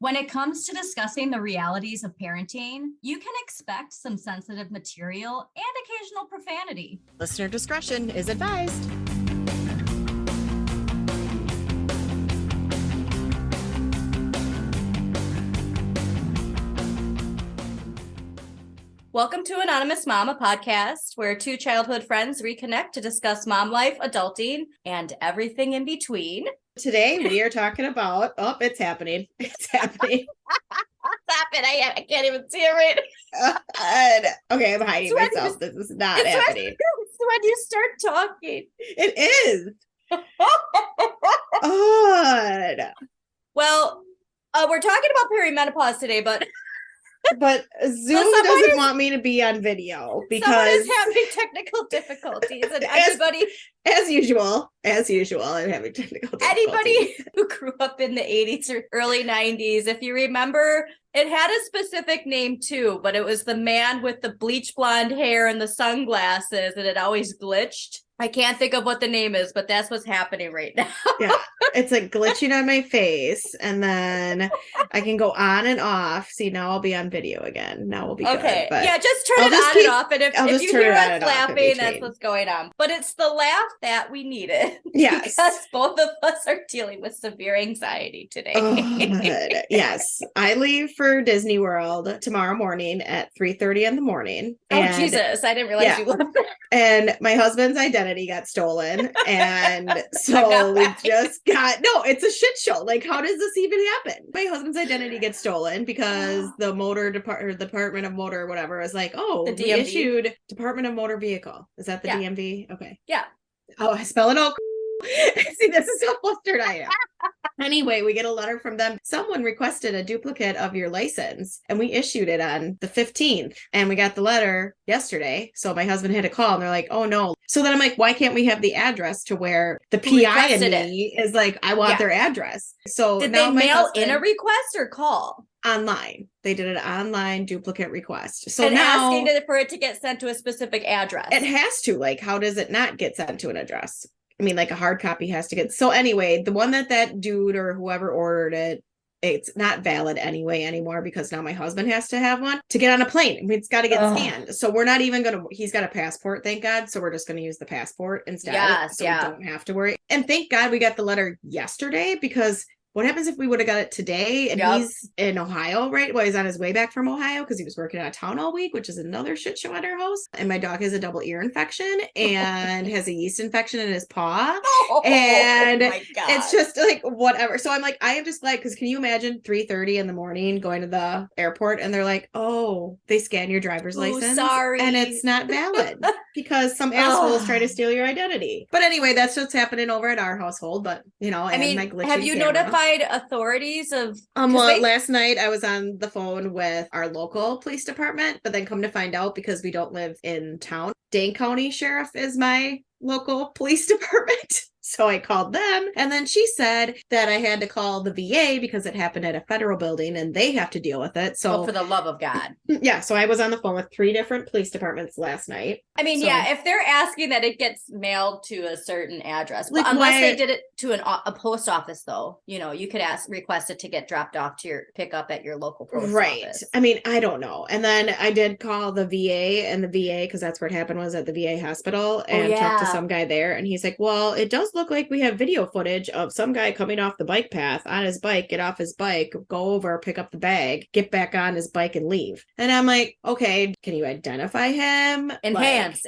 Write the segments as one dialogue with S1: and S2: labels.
S1: When it comes to discussing the realities of parenting, you can expect some sensitive material and occasional profanity.
S2: Listener discretion is advised.
S3: Welcome to Anonymous Mom, a podcast where two childhood friends reconnect to discuss mom life, adulting, and everything in between.
S2: Today we are talking about, it's happening. It's happening.
S3: Stop it. I can't even see it right.
S2: Okay, I'm hiding myself. This is not happening.
S3: It's when you start talking.
S2: It is. Odd.
S3: Well, we're talking about perimenopause today, but
S2: Zoom doesn't want me to be on video because
S3: someone is having technical difficulties, and everybody,
S2: as usual, I'm having technical difficulties.
S3: Anybody who grew up in the 80s or early 90s, if you remember, it had a specific name too, but it was the man with the bleach blonde hair and the sunglasses, and it always glitched. I can't think of what the name is, but that's what's happening right now.
S2: Yeah, it's like glitching on my face, and then I can go on and off. See, now I'll be on video again. Now we'll be
S3: okay.
S2: Good. But
S3: yeah, just turn it on and off, and if you hear us laughing, that's what's going on. But it's the laugh that we needed.
S2: Yes,
S3: because both of us are dealing with severe anxiety today.
S2: Yes, I leave for Disney World tomorrow morning at 3:30 in the morning.
S3: Oh, Jesus, I didn't realize you left there.
S2: And my husband's identity got stolen, and so we just got it's a shit show. Like, how does this even happen? My husband's identity gets stolen because the Department of Motor, whatever, is like, we issued Department of Motor Vehicle. Is that the DMV? Okay.
S3: Yeah.
S2: Oh, I spell it all. See, this is how flustered I am. Anyway, we get a letter from them. Someone requested a duplicate of your license, and we issued it on the 15th, and we got the letter yesterday. So my husband had a call, and they're like, oh no. So then I'm like, why can't we have the address to where the PI in me is like, I want their address. So
S3: did
S2: now
S3: they mail in a request or call?
S2: Online. They did an online duplicate request. So
S3: and
S2: now
S3: asking for it to get sent to a specific address.
S2: It has to. Like, how does it not get sent to an address? I mean, like a hard copy has to get. So anyway, the one that dude or whoever ordered it, it's not valid anymore because now my husband has to have one to get on a plane. I mean, it's got to get scanned. So we're not even going to, he's got a passport, thank God. So we're just going to use the passport instead.
S3: Yes,
S2: so we don't have to worry. And thank God we got the letter yesterday, because what happens if we would have got it today and he's in Ohio, right? Well, he's on his way back from Ohio because he was working out of town all week, which is another shit show at our house. And my dog has a double ear infection and has a yeast infection in his paw. And it's just like, whatever. So I'm like, I am just glad, because can you imagine 3:30 in the morning going to the airport and they're like, oh, they scan your driver's license.
S3: Sorry.
S2: And it's not valid because some assholes try to steal your identity. But anyway, that's what's happening over at our household. But,
S3: I mean, have you notified authorities of
S2: last night I was on the phone with our local police department, but then come to find out, because we don't live in town, Dane County Sheriff is my local police department. So I called them, and then she said that I had to call the VA because it happened at a federal building and they have to deal with it. So
S3: for the love of God.
S2: Yeah. So I was on the phone with 3 different police departments last night.
S3: I mean, if they're asking that it gets mailed to a certain address, like, unless they did it to a post office, though, you could request it to get dropped off to your pickup at your local post office.
S2: I mean, I don't know. And then I did call the VA, and the VA, because that's where it happened, was at the VA hospital, and talked to some guy there. And he's like, well, it does look like we have video footage of some guy coming off the bike path on his bike, get off his bike, go over, pick up the bag, get back on his bike and leave. And I'm like, okay, can you identify him?
S3: Enhance.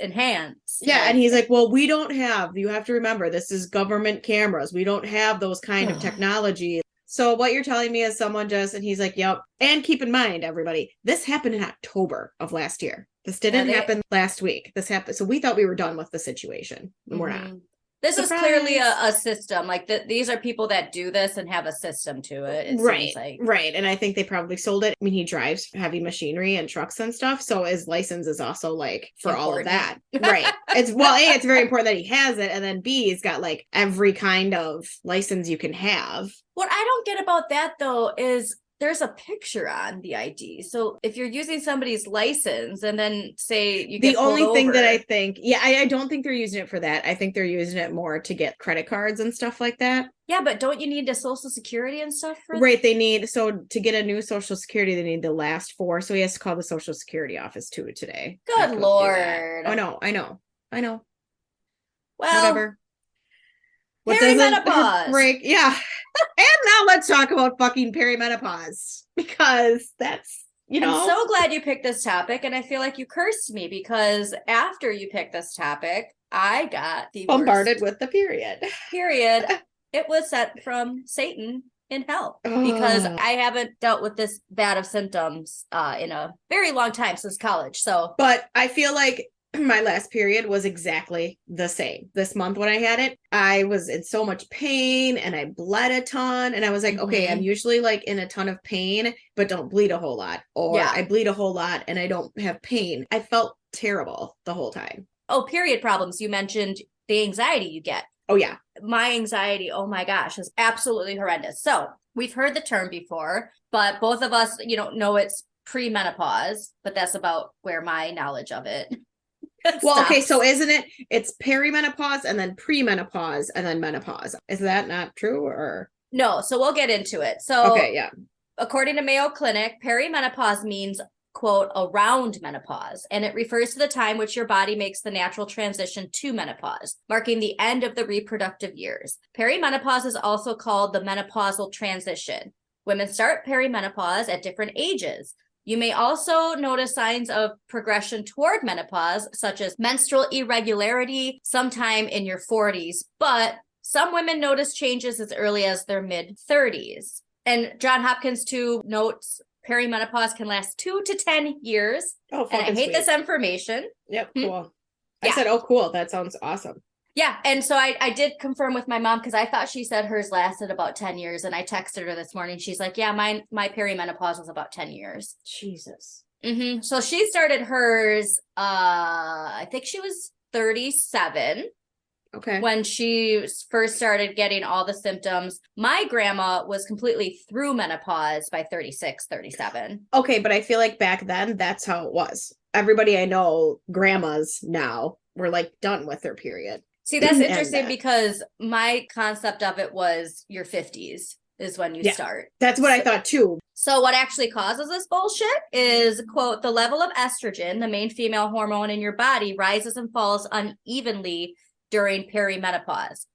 S2: Yeah. And he's like, well, we don't have, you have to remember, this is government cameras. We don't have those kind of technology. So what you're telling me is someone and he's like, yep. And keep in mind, everybody, this happened in October of last year. This didn't happen last week. This happened. So we thought we were done with the situation. And we're not.
S3: This is clearly a system. Like these are people that do this and have a system to it.
S2: Right. And I think they probably sold it. I mean, he drives heavy machinery and trucks and stuff. So his license is also like for important. All of that. Right. It's A, it's very important that he has it. And then B, he's got like every kind of license you can have.
S3: What I don't get about that though is there's a picture on the ID. So if you're using somebody's license and then say you get
S2: the only thing that I
S3: over,
S2: think, I don't think they're using it for that. I think they're using it more to get credit cards and stuff like that.
S3: yeah, but don't you need a social security and stuff for
S2: Right. They need, so to get a new social security, they need the last four. So he has to call the social security office too today.
S3: Good
S2: to do that.
S3: Lord.
S2: Oh no, I know.
S3: Well,
S2: Whatever. What doesn't
S3: perimenopause.
S2: break? Yeah. And now let's talk about fucking perimenopause, because that's,
S3: I'm so glad you picked this topic, and I feel like you cursed me because after you picked this topic, I got the
S2: bombarded
S3: worst
S2: with the period.
S3: It was sent from Satan in hell because I haven't dealt with this bad of symptoms in a very long time, since college. So,
S2: but I feel like my last period was exactly the same. This month when I had it, I was in so much pain and I bled a ton, and I was like, okay, I'm usually like in a ton of pain but don't bleed a whole lot, or I bleed a whole lot and I don't have pain. I felt terrible the whole time.
S3: Oh, period problems. You mentioned the anxiety you get.
S2: Oh yeah.
S3: My anxiety, oh my gosh, is absolutely horrendous. So we've heard the term before, but both of us, know it's premenopause, but that's about where my knowledge of it
S2: well,
S3: stops.
S2: okay, so isn't it? It's perimenopause and then premenopause and then menopause. Is that not true, or?
S3: No, so we'll get into it. So
S2: okay, yeah.
S3: According to Mayo Clinic, perimenopause means, quote, around menopause, and it refers to the time which your body makes the natural transition to menopause, marking the end of the reproductive years. Perimenopause is also called the menopausal transition. Women start perimenopause at different ages. You may also notice signs of progression toward menopause, such as menstrual irregularity sometime in your 40s, but some women notice changes as early as their mid-30s. And John Hopkins, too, notes perimenopause can last 2 to 10 years.
S2: Oh,
S3: and I hate
S2: sweet.
S3: this information.
S2: Yep, cool. I said, oh, cool. That sounds awesome.
S3: Yeah, and so I did confirm with my mom, because I thought she said hers lasted about 10 years, and I texted her this morning. She's like, yeah, my perimenopause was about 10 years.
S2: Jesus.
S3: So she started hers, I think she was 37.
S2: Okay.
S3: When she first started getting all the symptoms. My grandma was completely through menopause by 36, 37.
S2: Okay, but I feel like back then, that's how it was. Everybody I know, grandmas now, were like done with their period.
S3: See, that's interesting because my concept of it was your 50s is when you start.
S2: That's what I thought too.
S3: So what actually causes this bullshit is, quote, the level of estrogen, the main female hormone in your body, rises and falls unevenly during perimenopause.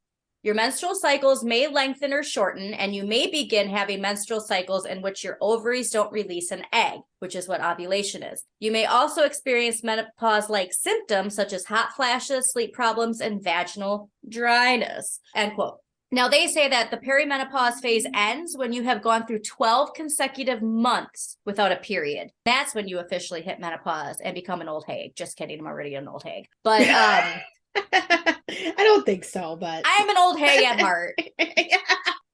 S3: Your menstrual cycles may lengthen or shorten, and you may begin having menstrual cycles in which your ovaries don't release an egg, which is what ovulation is. You may also experience menopause-like symptoms such as hot flashes, sleep problems, and vaginal dryness, end quote. Now, they say that the perimenopause phase ends when you have gone through 12 consecutive months without a period. That's when you officially hit menopause and become an old hag. Just kidding, I'm already an old hag. But
S2: I don't think so, but
S3: I'm an old hag at heart.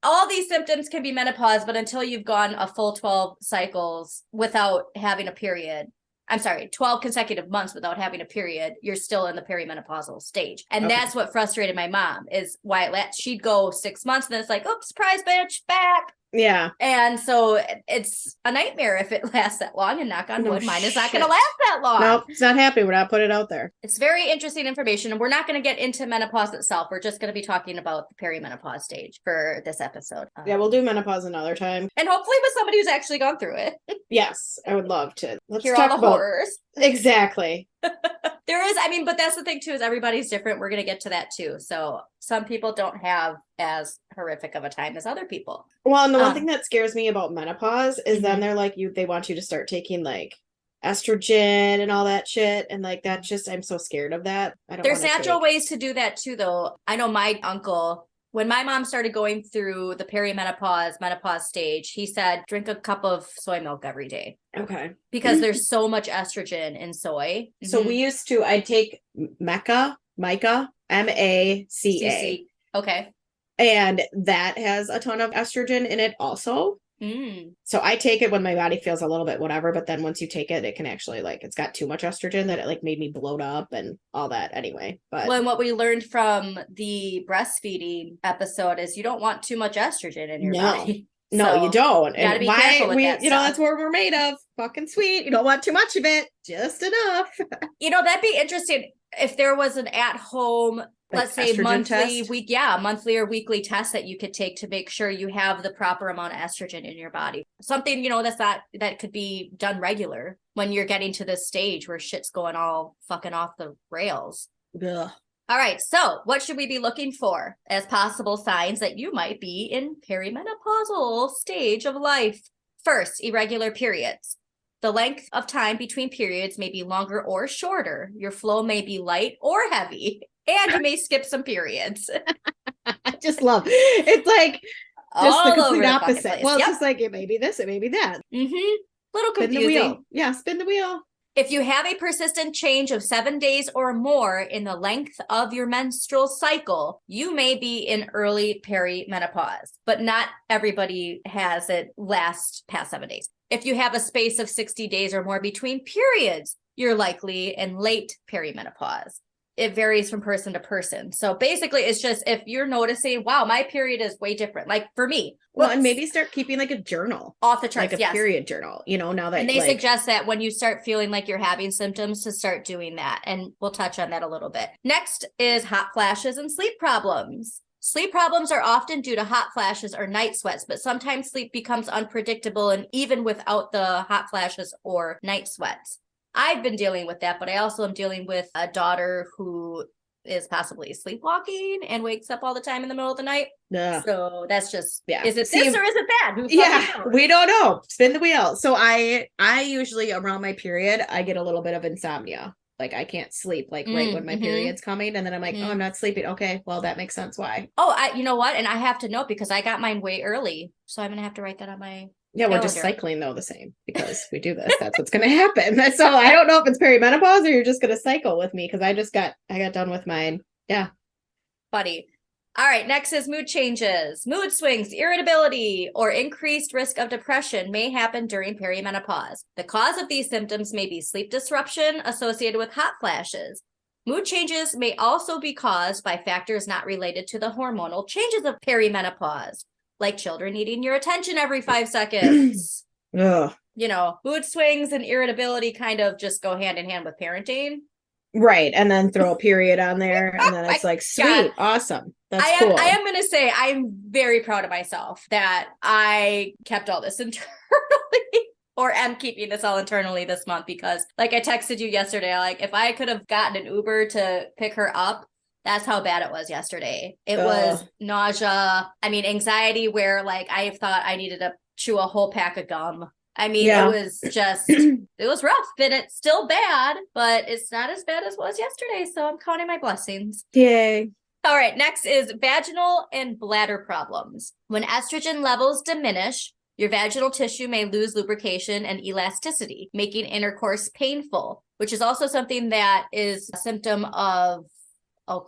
S3: All these symptoms can be menopause, but until you've gone a full 12 cycles without having a period, 12 consecutive months without having a period, you're still in the perimenopausal stage. And that's what frustrated my mom, is why she'd go 6 months and then it's like, oh, surprise, bitch, back.
S2: Yeah.
S3: And so it's a nightmare if it lasts that long, and knock on wood, mine is not going to last that long.
S2: Nope, it's not happening. We're not putting it out there.
S3: It's very interesting information, and we're not going to get into menopause itself. We're just going to be talking about the perimenopause stage for this episode.
S2: Yeah, we'll do menopause another time.
S3: And hopefully with somebody who's actually gone through it.
S2: Yes, I would love to. Let's
S3: hear
S2: talk
S3: all the horrors.
S2: Exactly.
S3: There is, but that's the thing too, is everybody's different. We're going to get to that too. So some people don't have as horrific of a time as other people.
S2: Well, and the one thing that scares me about menopause is then they're like, they want you to start taking like estrogen and all that shit. And like, that just, I'm so scared of that.
S3: There's natural ways to do that too, though. I know my uncle, when my mom started going through the menopause stage, he said, drink a cup of soy milk every day.
S2: Okay.
S3: Because there's so much estrogen in soy.
S2: So I'd take Maca, MACA.
S3: Okay.
S2: And that has a ton of estrogen in it also. So I take it when my body feels a little bit whatever, but then once you take it, it can actually it's got too much estrogen that it like made me bloat up and all that anyway. But
S3: and what we learned from the breastfeeding episode is you don't want too much estrogen in your body.
S2: No,
S3: So,
S2: you don't.
S3: gotta
S2: And
S3: be careful with that
S2: you know,
S3: stuff.
S2: that's what we're made of. Fucking sweet. You don't want too much of it, just enough.
S3: That'd be interesting if there was an at-home, let's say monthly, monthly or weekly test that you could take to make sure you have the proper amount of estrogen in your body. Something, that could be done regular when you're getting to this stage where shit's going all fucking off the rails.
S2: Ugh.
S3: All right. So what should we be looking for as possible signs that you might be in perimenopausal stage of life? First, irregular periods. The length of time between periods may be longer or shorter. Your flow may be light or heavy, and you may skip some periods.
S2: I just love it's like just
S3: All
S2: the
S3: over
S2: complete
S3: the
S2: opposite.
S3: fucking place.
S2: Well, it's
S3: Yep.
S2: just like it may be this, it may be that.
S3: Little
S2: Spin
S3: confusing.
S2: the wheel. Yeah, spin the wheel.
S3: If you have a persistent change of 7 days or more in the length of your menstrual cycle, you may be in early perimenopause, but not everybody has it last past 7 days. If you have a space of 60 days or more between periods, you're likely in late perimenopause. It varies from person to person. So basically, it's just if you're noticing, wow, my period is way different. Like for me.
S2: Well, and maybe start keeping like a journal.
S3: Off the charts,
S2: like a period journal, now that.
S3: And they suggest that when you start feeling like you're having symptoms to start doing that. And we'll touch on that a little bit. Next is hot flashes and sleep problems. Sleep problems are often due to hot flashes or night sweats, but sometimes sleep becomes unpredictable and even without the hot flashes or night sweats. I've been dealing with that, but I also am dealing with a daughter who is possibly sleepwalking and wakes up all the time in the middle of the night.
S2: Ugh.
S3: So that's just,
S2: Yeah.
S3: is it this or is it that?
S2: We don't know. Spin the wheel. So I usually around my period, I get a little bit of insomnia. Like I can't sleep right when my period's coming. And then I'm like, oh, I'm not sleeping. Okay, well, that makes sense why.
S3: Oh, you know what? And I have to know because I got mine way early. So I'm going to have to write that on my
S2: we're just cycling though the same because we do this. That's what's going to happen. So I don't know if it's perimenopause or you're just going to cycle with me because I got done with mine. Yeah.
S3: Buddy. All right. Next is mood changes. Mood swings, irritability, or increased risk of depression may happen during perimenopause. The cause of these symptoms may be sleep disruption associated with hot flashes. Mood changes may also be caused by factors not related to the hormonal changes of perimenopause, like children needing your attention every 5 seconds.
S2: Ugh.
S3: Mood swings and irritability kind of just go hand in hand with parenting.
S2: Right. And then throw a period on there. And then it's like, sweet, awesome. That's cool.
S3: I am going to say I'm very proud of myself that I kept all this internally or am keeping this all internally this month because like I texted you yesterday, like if I could have gotten an Uber to pick her up, that's how bad it was yesterday. It was nausea. I mean, anxiety where like I thought I needed to chew a whole pack of gum. I mean, it was just, it was rough and it's still bad, but it's not as bad as it was yesterday. So I'm counting my blessings.
S2: Yay.
S3: All right. Next is vaginal and bladder problems. When estrogen levels diminish, your vaginal tissue may lose lubrication and elasticity, making intercourse painful, which is also something that is a symptom of, of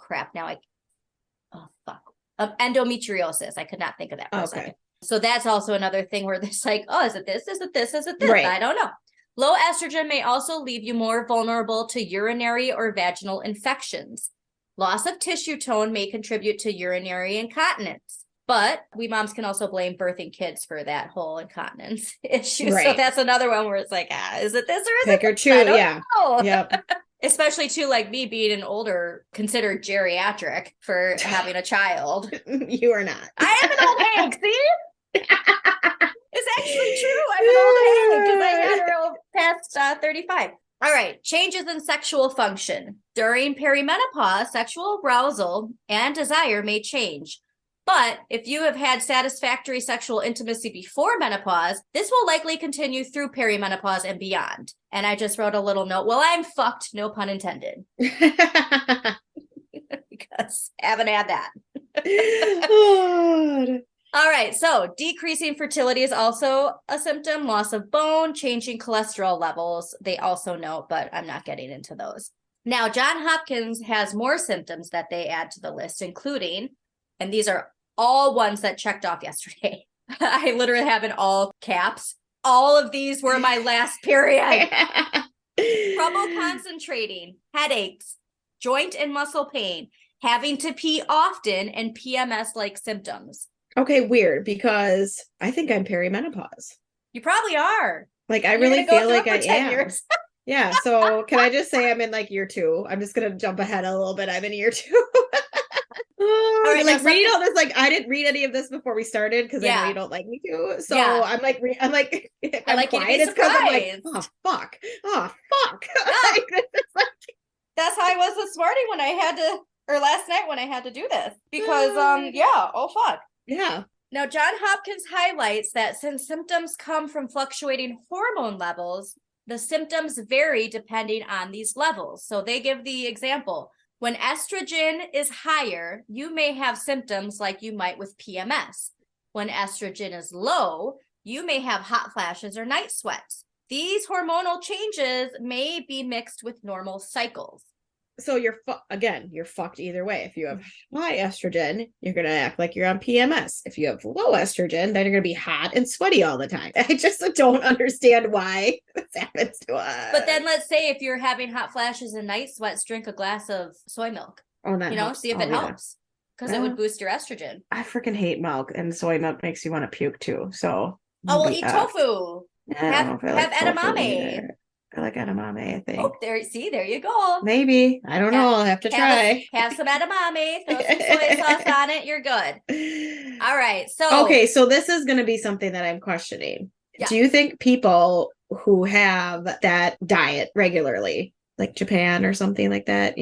S3: endometriosis. I could not think of that for a second. So that's also another thing where it's like, oh, is it this? Is it this? Is it this? Right. I don't know. Low estrogen may also leave you more vulnerable to urinary or vaginal infections. Loss of tissue tone may contribute to urinary incontinence. But we moms can also blame birthing kids for that whole incontinence issue. Right. So that's another one where it's like, is it this or is it this?
S2: Pick or choose, Yep.
S3: Especially too, like me being an older, considered geriatric for having a child.
S2: You are not.
S3: I am an old hag, see? It's actually true. I'm an old hag because I had her past 35. All right. Changes in sexual function. During perimenopause, sexual arousal and desire may change. But if you have had satisfactory sexual intimacy before menopause, this will likely continue through perimenopause and beyond. And I just wrote a little note. Well, I'm fucked, no pun intended. Because I haven't had that. All right. So decreasing fertility is also a symptom. Loss of bone, changing cholesterol levels. They also note, but I'm not getting into those. Now, Johns Hopkins has more symptoms that they add to the list, including, and these are all ones that checked off yesterday. I literally have in all caps. All of these were my last period. Trouble concentrating, headaches, joint and muscle pain, having to pee often, and PMS-like symptoms.
S2: Okay, weird, because I think I'm perimenopause.
S3: You probably are.
S2: Like, I
S3: And you're
S2: really
S3: gonna go
S2: feel
S3: through
S2: like
S3: it
S2: I
S3: for 10
S2: am.
S3: years.
S2: Yeah, so can I just say I'm in like year 2? I'm just gonna jump ahead a little bit. I'm in year 2.
S3: All right,
S2: like
S3: now
S2: reading all this, like I didn't read any of this before we started because I know
S3: Yeah.
S2: you don't like me to. So
S3: Yeah.
S2: I'm like, if
S3: I
S2: I'm
S3: like you to
S2: quiet,
S3: be
S2: it's because I'm like,
S3: surprised.
S2: oh fuck.
S3: Yeah.
S2: Like, it's like,
S3: That's how I was this morning when I had to, or last night when I had to do this. Because, yeah, oh fuck.
S2: yeah.
S3: Now, John Hopkins highlights that since symptoms come from fluctuating hormone levels, the symptoms vary depending on these levels. So they give the example. When estrogen is higher, you may have symptoms like you might with PMS. When estrogen is low, you may have hot flashes or night sweats. These hormonal changes may be mixed with normal cycles.
S2: So you're fucked either way. If you have high estrogen, you're gonna act like you're on PMS. If you have low estrogen, then you're gonna be hot and sweaty all the time. I just don't understand why this happens to us.
S3: But then let's say if you're having hot flashes and night sweats, drink a glass of soy milk.
S2: Oh, that helps.
S3: See if it helps. Because it would boost your estrogen.
S2: I freaking hate milk, and soy milk makes you want to puke too. So
S3: well, eat tofu.
S2: Have
S3: edamame.
S2: I like edamame, I think.
S3: Oh, there you go.
S2: Maybe. I don't know. I'll have to try.
S3: Have some edamame, throw some soy sauce on it, you're good. All right.
S2: So this is going to be something that I'm questioning.
S3: Yeah.
S2: Do you think people who have that diet regularly, like Japan or something like that,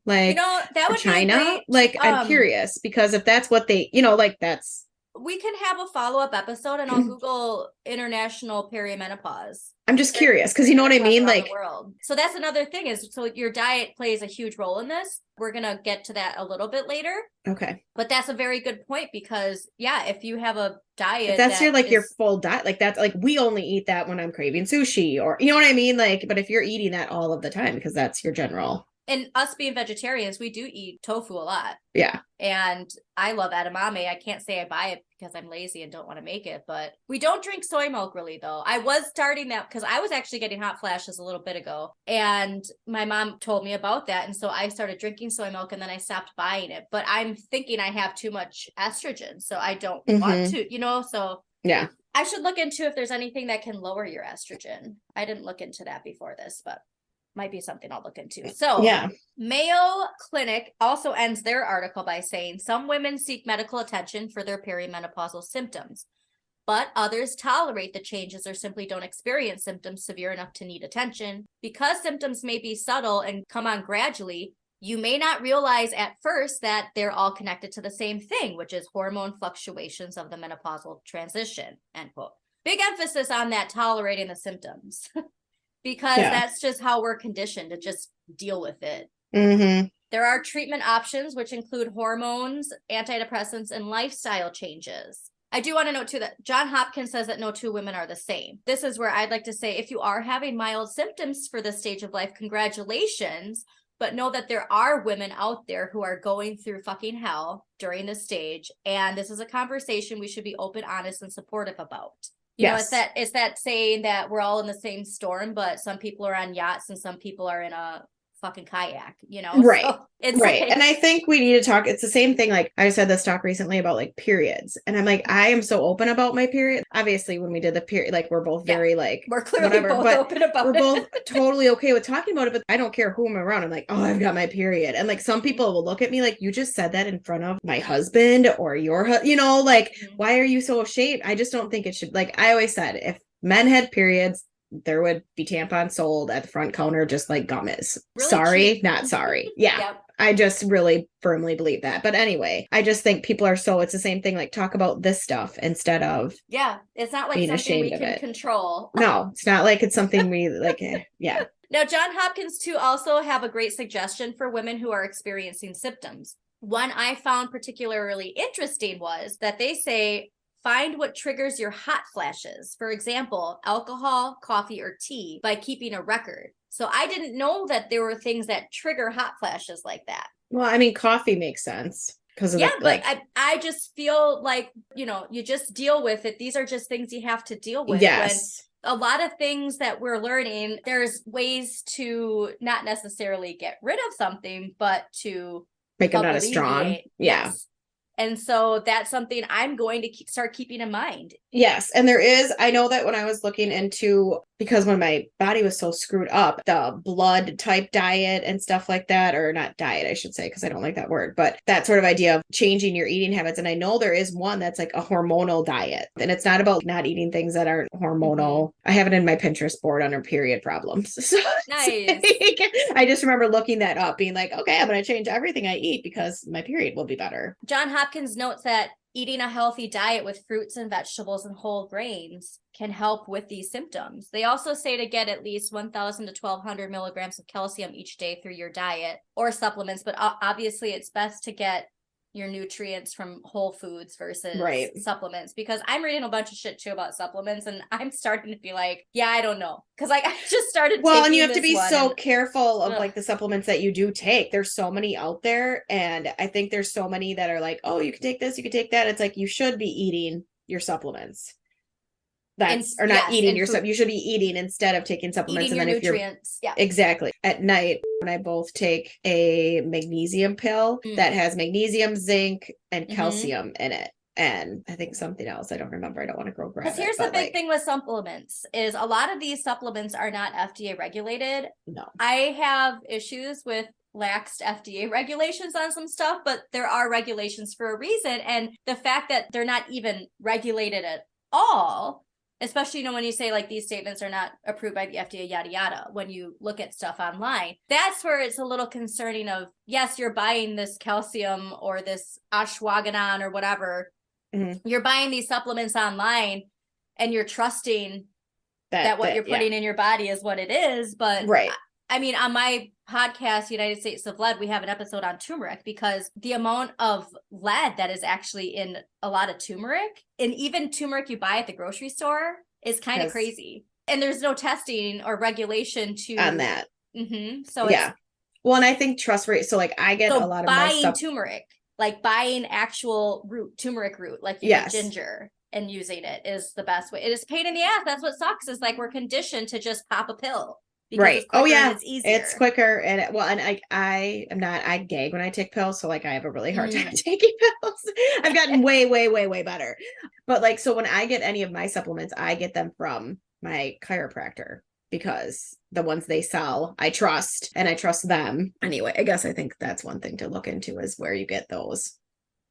S2: like
S3: that would
S2: China,
S3: be great,
S2: like I'm curious because if that's what they, like that's.
S3: We can have a follow-up episode and I'll Google international perimenopause.
S2: I'm just curious because you know what I mean? Like,
S3: world. So that's another thing so your diet plays a huge role in this. We're going to get to that a little bit later.
S2: Okay.
S3: But that's a very good point because if you have a diet.
S2: If that's your full diet, like that's like, we only eat that when I'm craving sushi or, you know what I mean? Like, but if you're eating that all of the time, because that's your general.
S3: And us being vegetarians, we do eat tofu a lot.
S2: Yeah.
S3: And I love edamame. I can't say I buy it because I'm lazy and don't want to make it, but we don't drink soy milk really though. I was starting that because I was actually getting hot flashes a little bit ago and my mom told me about that. And so I started drinking soy milk and then I stopped buying it, but I'm thinking I have too much estrogen. So I don't want to, so
S2: yeah,
S3: I should look into if there's anything that can lower your estrogen. I didn't look into that before this, but might be something I'll look into. So yeah. Mayo Clinic also ends their article by saying some women seek medical attention for their perimenopausal symptoms, but others tolerate the changes or simply don't experience symptoms severe enough to need attention. Because symptoms may be subtle and come on gradually, you may not realize at first that they're all connected to the same thing, which is hormone fluctuations of the menopausal transition, end quote. Big emphasis on that tolerating the symptoms. Because that's just how we're conditioned to just deal with it. Mm-hmm. There are treatment options, which include hormones, antidepressants, and lifestyle changes. I do want to note, too, that John Hopkins says that no two women are the same. This is where I'd like to say, if you are having mild symptoms for this stage of life, congratulations, but know that there are women out there who are going through fucking hell during this stage, and this is a conversation we should be open, honest, and supportive about. You know, it's that saying that we're all in the same storm, but some people are on yachts and some people are in a fucking kayak, Right. So
S2: right. And I think we need to talk. It's the same thing. Like I said this talk recently about like periods. And I'm like, I am so open about my period. Obviously, when we did the period, like we're both very like,
S3: we're clearly both open about
S2: it. We're both totally okay with talking about it, but I don't care who I'm around. I'm like, oh, I've got my period. And like some people will look at me like, you just said that in front of my husband or your, like, why are you so ashamed? I just don't think it should, like I always said, if men had periods, there would be tampons sold at the front counter just like gum is. Really sorry, cheap. Not sorry. Yeah. Yep. I just really firmly believe that. But anyway, I just think people are it's the same thing, like talk about this stuff instead of
S3: it's not like something we can control.
S2: No, it's not like it's something we like, yeah.
S3: Now, John Hopkins too also have a great suggestion for women who are experiencing symptoms. One I found particularly interesting was that they say, find what triggers your hot flashes. For example, alcohol, coffee, or tea by keeping a record. So I didn't know that there were things that trigger hot flashes like that.
S2: Well, I mean, coffee makes sense.
S3: But I just feel like, you just deal with it. These are just things you have to deal with.
S2: Yes.
S3: When a lot of things that we're learning, there's ways to not necessarily get rid of something, but to
S2: make them not as strong. Yeah.
S3: Yes. And so that's something I'm going to start keeping in mind.
S2: Yes. And I know that when I was looking into, because when my body was so screwed up, the blood type diet and stuff like that, or not diet, I should say, because I don't like that word, but that sort of idea of changing your eating habits. And I know there is one that's like a hormonal diet, and it's not about not eating things that aren't hormonal. I have it in my Pinterest board under period problems. So
S3: Nice.
S2: I just remember looking that up, being like, okay, I'm going to change everything I eat because my period will be better.
S3: John Hopkins notes that eating a healthy diet with fruits and vegetables and whole grains can help with these symptoms. They also say to get at least 1,000 to 1,200 milligrams of calcium each day through your diet or supplements, but obviously it's best to get your nutrients from whole foods versus supplements, because I'm reading a bunch of shit too about supplements, and I'm starting to be like, yeah, I don't know, because like I just started
S2: and you have to be so careful of like the supplements that you do take. There's so many out there, and I think there's so many that are like, oh, you can take this, you can take that. It's like you should be eating your supplements. Eating your stuff. You should be eating instead of taking supplements.
S3: Eating
S2: and
S3: your
S2: then
S3: nutrients. Yeah.
S2: Exactly. At night, when I both take a magnesium pill that has magnesium, zinc, and calcium in it. And I think something else. I don't remember. I don't want to go grab it.
S3: Because here's the big thing with supplements is a lot of these supplements are not FDA regulated.
S2: No.
S3: I have issues with laxed FDA regulations on some stuff, but there are regulations for a reason. And the fact that they're not even regulated at all, especially, when you say like these statements are not approved by the FDA, yada, yada, when you look at stuff online, that's where it's a little concerning of, yes, you're buying this calcium or this ashwagandha or whatever. You're buying these supplements online and you're trusting that what you're putting in your body is what it is. But I mean, on my podcast, United States of Lead, we have an episode on turmeric, because the amount of lead that is actually in a lot of turmeric, and even turmeric you buy at the grocery store, is kind of crazy. And there's no testing or regulation on that. So
S2: well, and I think trust rate. So like I get a lot of my stuff.
S3: Turmeric, like buying actual turmeric root, like you get ginger, and using it is the best way. It is a pain in the ass. That's what sucks, is like we're conditioned to just pop a pill.
S2: Right. Oh yeah. It's easier. It's quicker. And I gag when I take pills. So like I have a really hard time taking pills. I've gotten way, way, way, way better. But like, so when I get any of my supplements, I get them from my chiropractor, because the ones they sell, I trust, and I trust them. Anyway, I guess I think that's one thing to look into, is where you get those,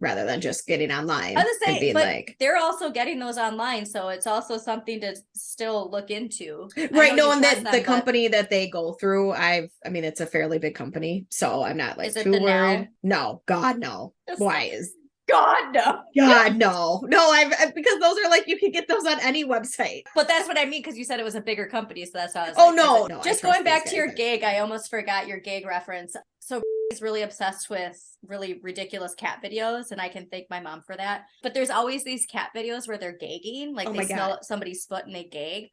S2: rather than just getting online.
S3: I was saying, being but like, they're also getting those online, so it's also something to still look into.
S2: Right. No, and that the company that they go through, I mean, it's a fairly big company, so I'm not like too worried. No, God, no. Why is
S3: God no?
S2: God no. Because those are like, you can get those on any website.
S3: But that's what I mean, because you said it was a bigger company, so that's how I was
S2: no.
S3: Just going back to your gig, I almost forgot your gig reference. So he's really obsessed with really ridiculous cat videos, and I can thank my mom for that. But there's always these cat videos where they're gagging, like they smell somebody's foot and they gag.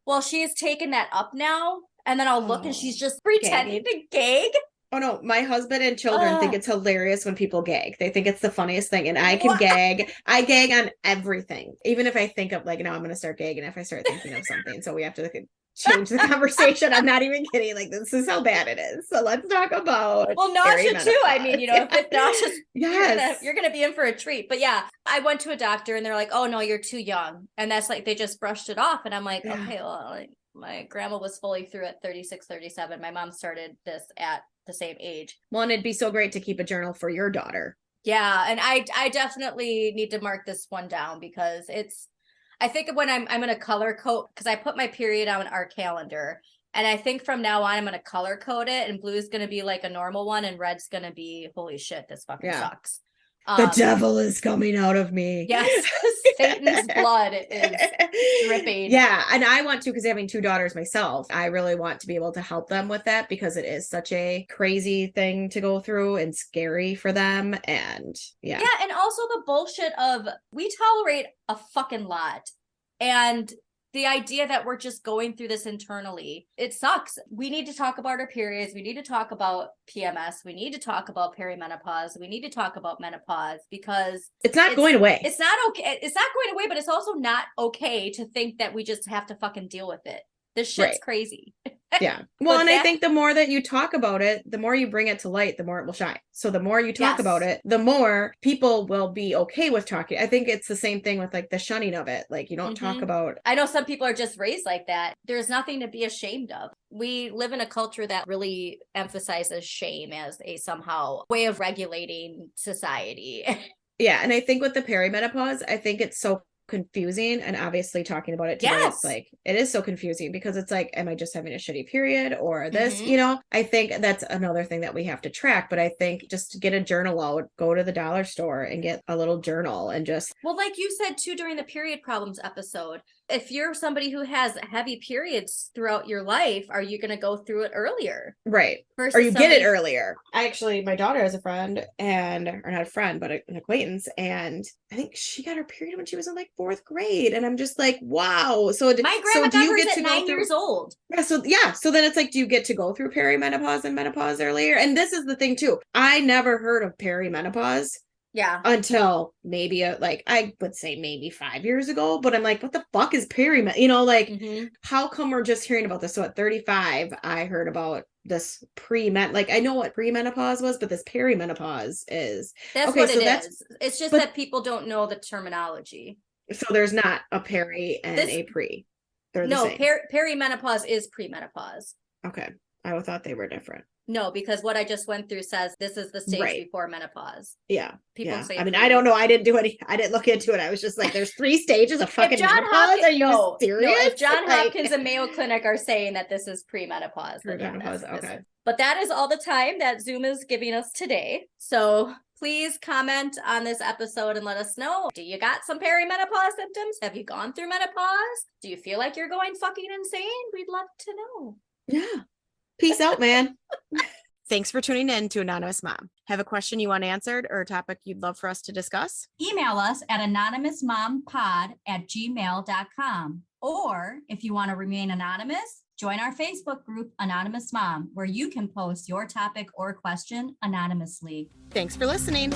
S3: Well, she's taken that up now, and then I'll look and she's just pretending to gag.
S2: Oh no, my husband and children think it's hilarious when people gag. They think it's the funniest thing, and I can gag. I gag on everything. Even if I think of like, no, I'm going to start gagging if I start thinking of something. So we have to change the conversation. I'm not even kidding. Like, this is how bad it is. So let's talk about
S3: nausea too. I mean, if it's nauseous,
S2: yes,
S3: you're gonna be in for a treat. But yeah, I went to a doctor and they're like, oh no, you're too young. And that's like, they just brushed it off. And I'm like, okay, well, like, my grandma was fully through at 36, 37. My mom started this at the same age.
S2: Well, and it'd be so great to keep a journal for your daughter.
S3: Yeah. And I definitely need to mark this one down, because I think when I'm going to color code, because I put my period on our calendar, and I think from now on I'm going to color code it, and blue is going to be like a normal one, and red's going to be, holy shit, this fucking sucks.
S2: The devil is coming out of me.
S3: Yes, Satan's blood is dripping.
S2: Yeah, and I want to, because having two daughters myself, I really want to be able to help them with that, because it is such a crazy thing to go through and scary for them. And yeah,
S3: and also the bullshit of, we tolerate a fucking lot, and the idea that we're just going through this internally, it sucks. We need to talk about our periods. We need to talk about PMS. We need to talk about perimenopause. We need to talk about menopause, because
S2: it's not going away.
S3: It's not okay. It's not going away, but it's also not okay to think that we just have to fucking deal with it. This shit's crazy.
S2: Yeah. Well,
S3: But
S2: and I think the more that you talk about it, the more you bring it to light, the more it will shine. So the more you talk about it, the more people will be okay with talking. I think it's the same thing with like the shunning of it. Like you don't talk about.
S3: I know some people are just raised like that. There's nothing to be ashamed of. We live in a culture that really emphasizes shame as a somehow way of regulating society.
S2: Yeah. And I think with the perimenopause, I think it's so confusing, and obviously talking about it today, it's like it is so confusing because it's like, am I just having a shitty period or this? You know, I think that's another thing that we have to track. But I think just get a journal out, go to the dollar store and get a little journal and just,
S3: well, like you said too during the period problems episode, if you're somebody who has heavy periods throughout your life, are you going to go through it earlier?
S2: Right. Or you get it earlier. My daughter has a friend or not a friend, but an acquaintance. And I think she got her period when she was in like 4th grade. And I'm just like, wow. So
S3: my grandma got hers at 9 years old.
S2: Yeah. So then it's like, do you get to go through perimenopause and menopause earlier? And this is the thing too. I never heard of perimenopause.
S3: Yeah.
S2: Until maybe I would say maybe 5 years ago, but I'm like, what the fuck is perimenopause? You know, like how come we're just hearing about this? So at 35, I heard about this like I know what premenopause was, but this perimenopause is.
S3: That's okay, what so it is. It's just that people don't know the terminology.
S2: So there's not a peri and a pre. They're the same.
S3: Perimenopause is premenopause.
S2: Okay. I thought they were different.
S3: No, because what I just went through says this is the stage before menopause.
S2: Yeah.
S3: People say.
S2: I mean, I don't know. I didn't look into it. I was just like, there's 3 stages of fucking menopause. Are you serious? No,
S3: if John Hopkins and Mayo Clinic are saying that this is premenopause.
S2: Premenopause, okay.
S3: But that is all the time that Zoom is giving us today. So please comment on this episode and let us know. Do you got some perimenopause symptoms? Have you gone through menopause? Do you feel like you're going fucking insane? We'd love to know.
S2: Yeah. Peace out, man. Thanks for tuning in to Anonymous Mom. Have a question you want answered or a topic you'd love for us to discuss?
S1: Email us at anonymousmompod@gmail.com. Or if you want to remain anonymous, join our Facebook group, Anonymous Mom, where you can post your topic or question anonymously.
S2: Thanks for listening.